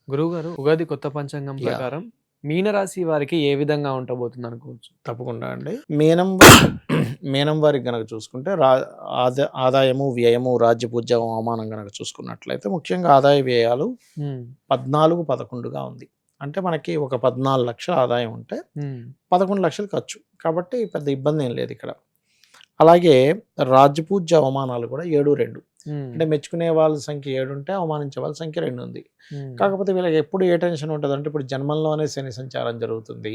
గురువుగారు, ఉగాది కొత్త పంచాంగం యాహ్! ప్రకారం మీనరాశి వారికి ఏ విధంగా ఉండబోతుంది అనుకోవచ్చు? తప్పకుండా అండి. మీనం వారికి గనక చూసుకుంటే ఆదాయము, వ్యయము, రాజ్యపూజ్యం, అవమానం గనక చూసుకున్నట్లయితే ముఖ్యంగా ఆదాయ వ్యయాలు హ్మ్. 14, 11గా ఉంది. అంటే మనకి ఒక 14,00,000 ఆదాయం ఉంటే హ్మ్. 11,00,000 ఖర్చు. కాబట్టి పెద్ద ఇబ్బందేం లేదిక్కడ. అలాగే రాజ్యపూజ్య అవమానాలు కూడా 7, 2. హ్మ్. అంటే మెచ్చుకునే వాళ్ళ సంఖ్య 7 ఉంటే అవమానించే వాళ్ళ సంఖ్య 2 ఉంది. హ్మ్. కాకపోతే వీళ్ళకి ఎప్పుడు ఏ టెన్షన్ ఉంటదంటే ఇప్పుడు జన్మంలోనే శని సంచారం జరుగుతుంది.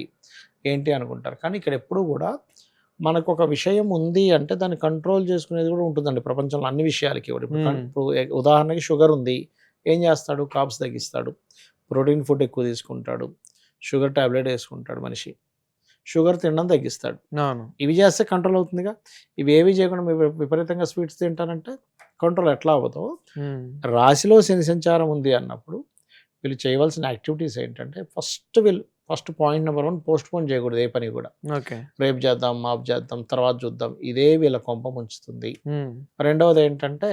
ఏంటి అనుకుంటారు. కానీ ఇక్కడ ఎప్పుడూ గూడా మనకొక విషయం ఉంది అంటే దాన్ని కంట్రోల్ చేసుకునేది కూడా ఉంటుందండి ప్రపంచంలో అన్ని విషయాలకి కూడా. హ్మ్. ఇప్పుడు ఉదాహరణకి షుగర్ ఉంది. ఏం చేస్తాడు? కార్బ్స్ తగ్గిస్తాడు. ప్రోటీన్ ఫుడ్ ఎక్కువ తీసుకుంటాడు. షుగర్ టాబ్లెట్ యేసుకుంటాడు మనిషి. షుగర్ తినడం తగ్గిస్తాడు. అవును. ఇవి చేస్తే కంట్రోల్ అవుతుందిగా. ఇవేవి చేయకుండా విపరీతంగా స్వీట్స్ తింటానంటే కంట్రోల్ ఎట్లా అవ్వదో, హ్మ్. రాశిలో శని సంచారం ఉంది అన్నప్పుడు వీళ్ళు చేయవలసిన యాక్టివిటీస్ ఏంటంటే ఫస్ట్ పాయింట్ నంబర్ 1 పోస్ట్‌పోన్ చేయకూడదు ఏ పని కూడా. ఓకే. రేపు చేద్దాం, మాపు చేద్దాం, తర్వాత చూద్దాం. ఇదే వీళ్ళ కొంప ముంచుతుంది. హ్మ్. రెండవదేంటంటే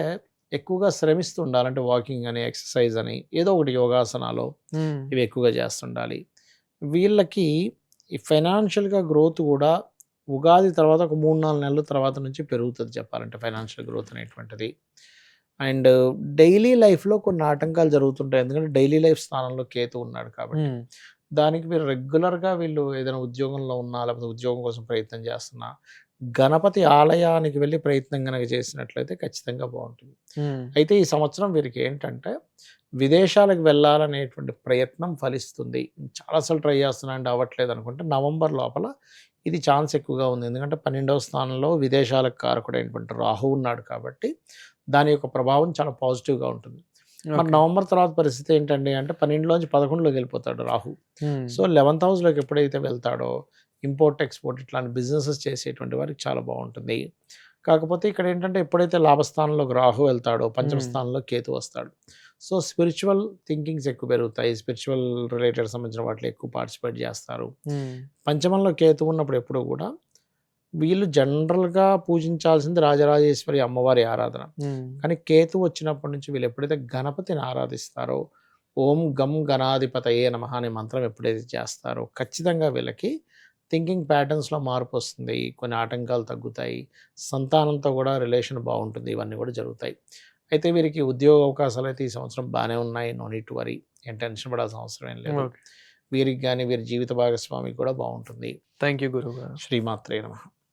ఎక్కువగా శ్రమిస్తూ ఉండాలి. అంటే వాకింగ్ అని, ఎక్సర్సైజ్ అని ఏదో ఒకటి యోగాసనాలు హ్మ్. ఇవి ఎక్కువగా చేస్తుండాలి. వీళ్ళకి ఈ ఫైనాన్షియల్‌గా గ్రోత్ గూడా ఉగాది తర్వాత ఒక 3, 4 నెలల తర్వాత నుంచి పెరుగుతది చెప్పాలంటే ఫైనాన్షియల్ గ్రోత్ అనేటువంటిది. అండ్ డైలీ లైఫ్‌లో కొన్ని ఆటంకాలు జరుగుతుంటాయి. ఎందుకంటే డైలీ లైఫ్ స్థానంలో కేతు ఉన్నాడు కాబట్టి. హ్మ్. దానికి మీరు రెగ్యులర్‌గా వీళ్ళు ఏదైనా ఉద్యోగంలో ఉన్నా, లేకపోతే ఉద్యోగం కోసం ప్రయత్నం చేస్తున్నా, గణపతి ఆలయానికి వెళ్లి ప్రయత్నం గనక చేసినట్లయితే ఖచ్చితంగా బావుంటుంది. హ్మ్. అయితే ఈ సంవత్సరం వీరికి ఏంటంటే విదేశాలకు వెళ్ళాలనేటువంటి ప్రయత్నం ఫలిస్తుంది. చాలా సార్లు ట్రై చేస్తున్నానండి అవ్వట్లేదు అనుకుంటే నవంబర్ లోపల ఇది ఛాన్స్ ఎక్కువగా ఉంది. ఎందుకంటే 12వ స్థానంలో విదేశాలకు కారకుడైనటువంటి రాహువు ఉన్నాడు కాబట్టి దాని యొక్క ప్రభావం చాలా పాజిటివ్‌గా ఉంటుంది. మరి ఓకే. నవంబర్ తర్వాత పరిస్థితి ఏంటండి అంటే 12లోంచి 11లోకి వెళ్ళిపోతాడు రాహు. హ్మ్. సో 11థ్ హౌస్‌లోకి ఎప్పుడైతే వెళ్తాడో ఇంపోర్ట్, ఎక్స్‌పోర్ట్ ఇట్లాంటి బిజినెసెస్ చేసేటువంటి వారికి చాలా బావుంటుంది. కాకపోతే ఇక్కడేంటంటే ఎప్పుడైతే లాభస్థానంలోకి రాహు వెళ్తాడో పంచమ హ్మ్. స్థానంలో కేతు వస్తాడు. సో స్పిరిచువల్ థింకింగ్స్ ఎక్కువ పెరుగుతాయి. స్పిరిచువల్ రిలేటెడ్ సంబంధించిన వాటిలో ఎక్కువ పార్టిసిపేట్ చేస్తారు. హ్మ్. పంచమంలో కేతు ఉన్నప్పుడు ఎప్పుడూ గూడా వీళ్ళు జనరల్‌గా పూజించాల్సింది రాజరాజేశ్వరి అమ్మవారి ఆరాధన. హ్మ్. కానీ కేతు వచ్చినప్పటి నుంచి వీళ్ళు ఎప్పుడైతే గణపతిని ఆరాధిస్తారో, ఓం గం గణాధిపతయే నమః అనే మంత్రం ఎప్పుడైతే చేస్తారో ఖచ్చితంగా వీళ్ళకి థింకింగ్ ప్యాటర్న్స్‌లో మార్పొస్తుంది. కొన్ని ఆటంకాలు తగ్గుతాయి. సంతానంతో కూడా రిలేషన్ బావుంటుంది. ఇవన్నీ కూడా జరుగుతాయి. అయితే వీరికి ఉద్యోగ అవకాశాలైతే ఈ సంవత్సరం బానే ఉన్నాయి. No need to worry. ఏం టెన్షన్ పడాల్సిన అవసరం ఏం లేదు. ఓకే. వీరికి గాని, వీరి జీవిత భాగస్వామికి కూడా బావుంటుంది. థాంక్ యూ గురువుగారు. శ్రీమాత్రే నమః.